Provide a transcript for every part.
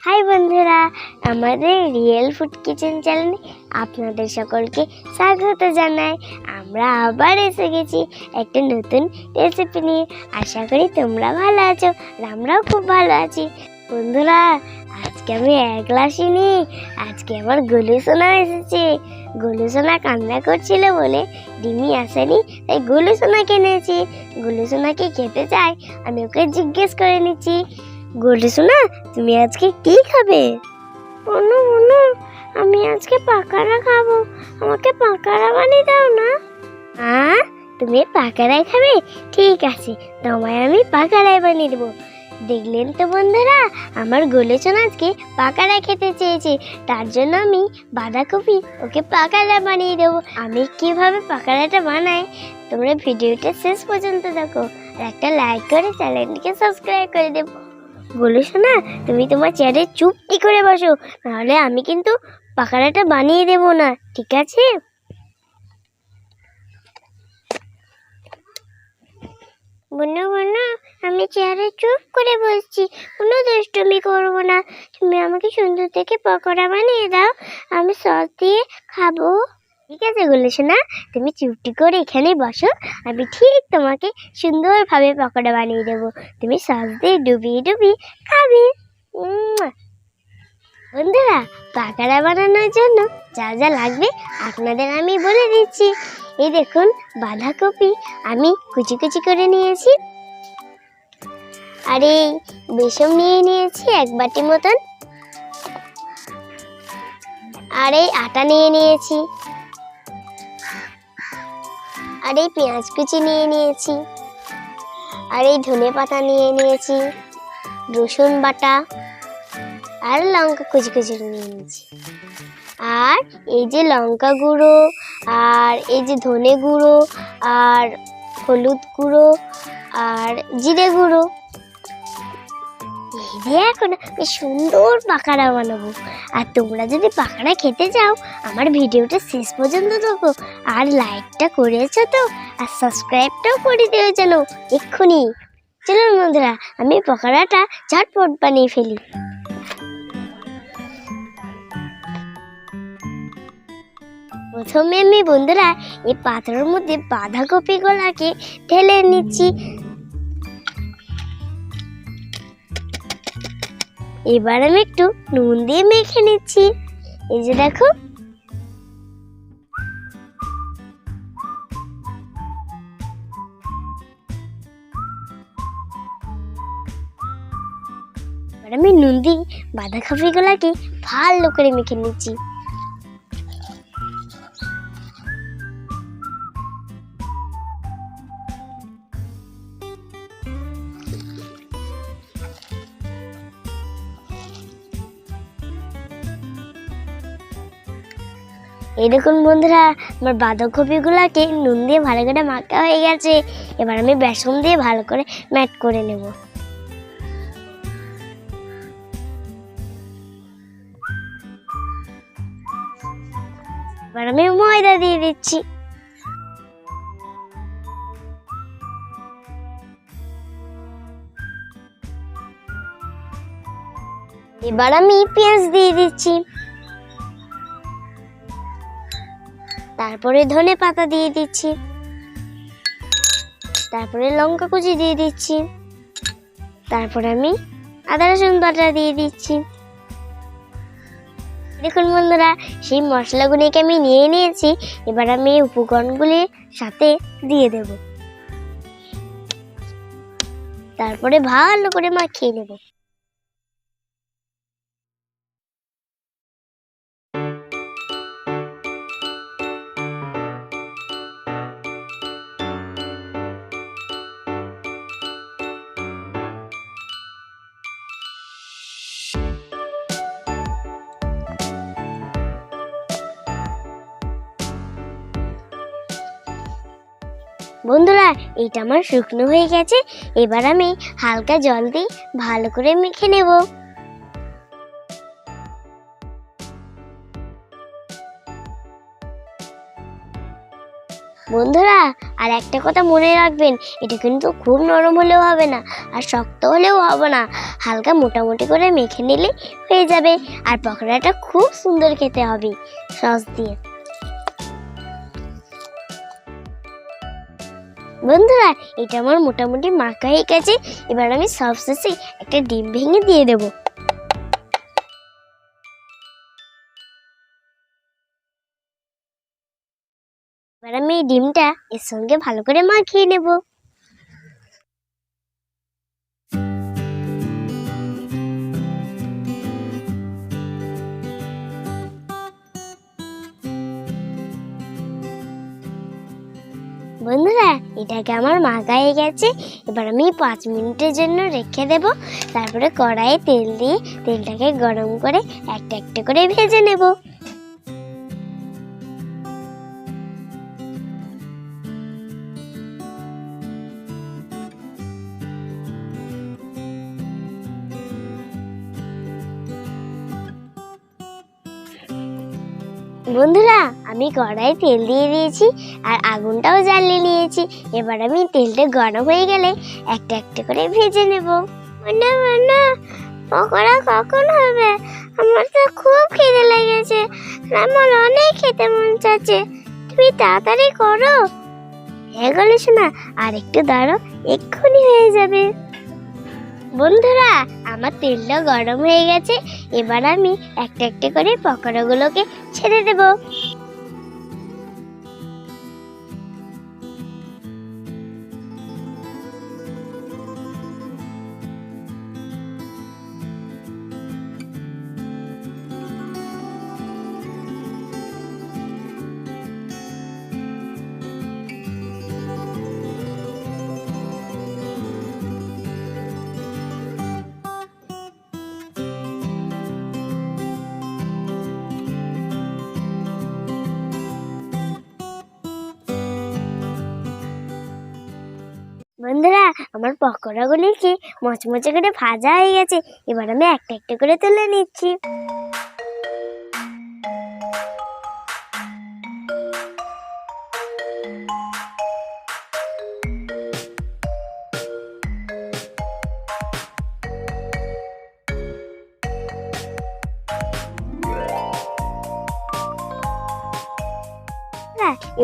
High বন্ধুরা, আমাদের real food kitchen চ্যানেলে আপনাদের সকলকে স্বাগত জানাই। আমরা আবার এসে গেছি একটা নতুন রেসিপি নিয়ে। আশা করি তোমরা ভালো আছো, আমরাও খুব ভালো আছি। বন্ধুরা, আজকে আমি একলা আসিনি, আজকে আমার গোলু সোনা এসেছে। গোলু সোনা কান্না করছিল বলে রিমি আসেনি, তাই গোলু সোনাকে এনেছি। গোলু সোনাকে খেতে চাই, আমি ওকে জিজ্ঞেস করে নিচ্ছি, গোলু সোনা তুমি আজকে কি খাবে? অনু অনু, আমি আজকে পাকোড়া খাবো, আমাকে পাকোড়া বানিয়ে দাও না। হ্যাঁ, তুমি পাকোড়াই খাবে? ঠিক আছে, তোমায় আমি পাকোড়াই বানিয়ে দেবো। দেখলেন তো বন্ধুরা, আমার গোলু সোনা আজকে পাকোড়া খেতে চেয়েছে, তার জন্য আমি বাঁধাকপি ওকে পাকোড়া বানিয়ে দেবো। আমি কিভাবে পাকোড়াটা বানাই তোমরা ভিডিওটা শেষ পর্যন্ত দেখো, আর একটা লাইক করে চ্যানেলটিকে সাবস্ক্রাইব করে দেবো। গোলু সোনা, তুমি তোমার চেয়ারে চুপটি করে বসো, নাহলে আমি কিন্তু পাকোড়াটা বানিয়ে দেবো না, ঠিক আছে? বনু বনু, আমি চেয়ারে চুপ করে বসছি, কোনো দুষ্টুমি করবো না। তুমি আমাকে সুন্দর থেকে পকোড়া বানিয়ে দাও, আমি সস দিয়ে খাবো। ঠিক আছে গোলু সোনা, তুমি চুপটি করে এখানে বসো, আমি ঠিক তোমাকে সুন্দরভাবে পকোড়া বানিয়ে দেবো, তুমি সস দিয়ে ডুবিয়ে ডুবিয়ে খাবে। বন্ধুরা, পাকোড়া বানানোর জন্য যা যা লাগবে আপনাদের আমি বলে দিচ্ছি। এই দেখুন, বাঁধাকপি আমি কুচি কুচি করে নিয়েছি, আর এই বেসন নিয়ে নিয়েছি 1 বাটি মতন, আর এই আটা নিয়ে নিয়েছি, আর এই পেঁয়াজ কুচি নিয়ে নিয়েছি, আর এই ধনে পাতা নিয়ে নিয়েছি, রসুন বাটা আর লঙ্কা কুচি কুচি নিয়ে নিয়েছি, আর এই যে লঙ্কা গুঁড়ো, আর এই যে ধনে গুঁড়ো, আর হলুদ গুঁড়ো, আর জিরে গুঁড়ো। এই দিয়ে এখন আমি সুন্দর পাকোড়া বানাবো। আর তোমরা যদি পাকোড়া খেতে চাও আমার ভিডিওটা শেষ পর্যন্ত দেখো, আর লাইকটা করেছো তো, আর সাবস্ক্রাইবটাও করে দিও যেন এক্ষুনি। চলুন বন্ধুরা, আমি পাকোড়াটা ঝটপট বানিয়ে ফেলি। প্রথমে আমি বন্ধুরা এই পাত্রের মধ্যে বাঁধাকপি গুলাকে ঢেলে নিচ্ছি। এবার আমি একটু নুন দিয়ে মেখে নিচ্ছি। এই যে দেখো, এবার আমি নুন দিয়ে বাঁধাকপি গুলাকে ভালো করে মেখে নিচ্ছি। এই দেখুন বন্ধুরা, আমার বাঁধাকপি গুলাকে নুন দিয়ে ভালো করে মাখা হয়ে গেছে। এবার আমি বেসন দিয়ে ভালো করে ম্যাট করে নেব। এবার আমি ময়দা দিয়ে দিচ্ছি। এবার আমি পেঁয়াজ দিয়ে দিচ্ছি, তারপরে ধনে পাতা দিয়ে দিচ্ছি, তারপরে লঙ্কা কুচি দিয়ে দিচ্ছি, তারপরে আমি আদা রসুন বাটা দিয়ে দিচ্ছি। দেখুন বন্ধুরা, সেই মশলাগুলিকে আমি নিয়ে নিয়েছি। এবার আমি এই উপকরণগুলির সাথে দিয়ে দেব, তারপরে ভালো করে মাখিয়ে নেব। বন্ধুরা, এইটা আমার শুকনো হয়ে গেছে। এবার আমি হালকা জল দিয়ে ভালো করে মেখে নেব। বন্ধুরা আর একটা কথা মনে রাখবেন, এটা কিন্তু খুব নরম হলেও হবে না আর শক্ত হলেও হবে না, হালকা মোটামুটি করে মেখে নিলে হয়ে যাবে। আর পকোড়াটা খুব সুন্দর খেতে হবে সস দিয়ে। বন্ধুরা এটা আমার মোটামুটি মাখা হয়ে গেছে। এবার আমি সব শেষে একটা ডিম ভেঙে দিয়ে দেবো। এবার আমি এই ডিমটা এর সঙ্গে ভালো করে মাখিয়ে নেব। বন্ধুরা এটাকে আমার মাখা হয়ে গেছে। এবার আমি 5 মিনিটের জন্য রেখে দেব। তারপরে কড়াইয়ে তেল দিয়ে তেলটাকে গরম করে একটা একটা করে ভেজে নেব। বন্ধুরা আমি কড়াই তেল দিয়ে দিয়েছি আর আগুনটাও জ্বালিয়ে নিয়েছি। এবার আমি তেলটা গরম হয়ে গেলে একটা একটা করে ভেজে নেব। না পকোড়া কখন হবে? আমার তো খুব খিদে লেগেছে, আমার অনেক খেতে মন চাচ্ছে। তুমি তাড়াতাড়ি করো। হয়ে গেল শোনা, আর একটু দাঁড়াও, এক্ষুনি হয়ে যাবে। বন্ধুরা আমার তেলটা গরম হয়ে গেছে। এবার আমি একটা একটা করে পকোড়াগুলোকে ছেড়ে দেব। বন্ধুরা আমার পকোড়াগুলিকে মচমচে করে ভাজা হয়ে গেছে। এবার আমি একটা একটা করে তুলে নিচ্ছি।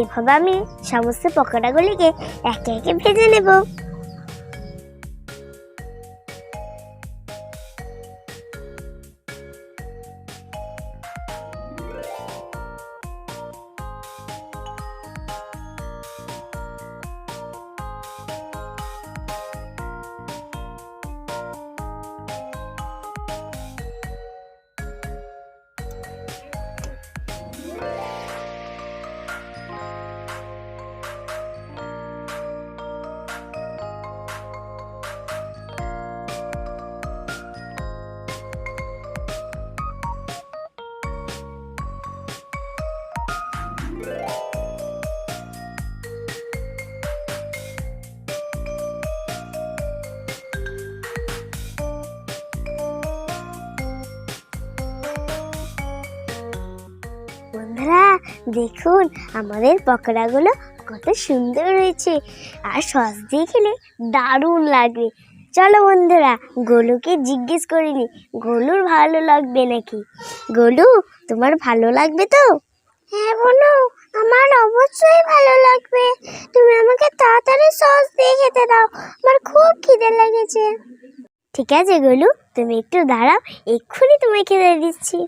এভাবে আমি সমস্ত পকোড়াগুলিকে একে একে ভেজে নেব। বন্ধুরা দেখুন আমাদের পকোড়াগুলো কত সুন্দর হয়েছে, আর সস দিয়ে খেলে দারুণ লাগবে। চলো বন্ধুরা গোলুকে জিজ্ঞেস করিনি গোলুর ভালো লাগবে নাকি। গোলু তোমার ভালো লাগবে তো? হ্যাঁ বোনু, আমার অবশ্যই ভালো লাগবে। তুমি আমাকে তাড়াতাড়ি সস দিয়ে খেতে দাও, আমার খুব খিদে লেগেছে। ঠিক আছে গোলু, তুমি একটু দাঁড়াও, এক্ষুনি তোমায় খেতে দিচ্ছি।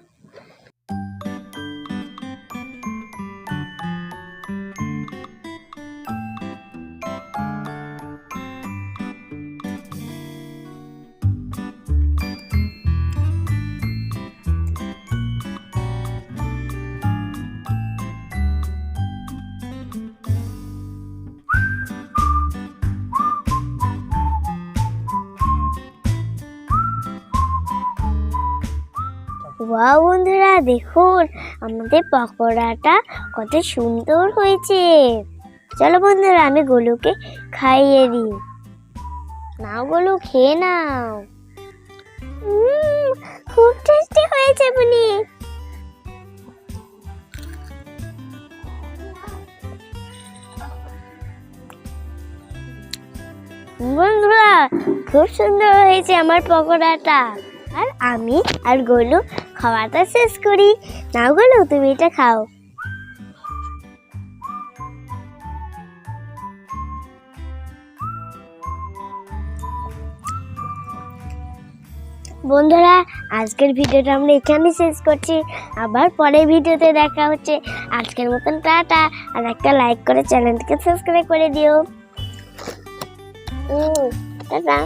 ওয়াও বন্ধুরা দেখুন আমাদের পকোড়াটা কত সুন্দর হয়েছে। চলো বন্ধুরা আমি গোলুকে খাইয়ে দিই। নাও গোলু খেয়ে নাও। খুব টেস্টি হয়েছে বুনি। খুব সুন্দর হয়েছে আমার পকোড়াটা। আর আমি আর গোলু খাওয়াটা শেষ করি। না গোলু, তুমি এটা খাও। বন্ধুরা, আজকের ভিডিওটা আমরা এখানে শেষ করছি। আবার পরের ভিডিওতে দেখা হচ্ছে। আজকের মতন টাটা। আর একটা লাইক করে চ্যানেলটিকে সাবস্ক্রাইব করে দিও। টাটা।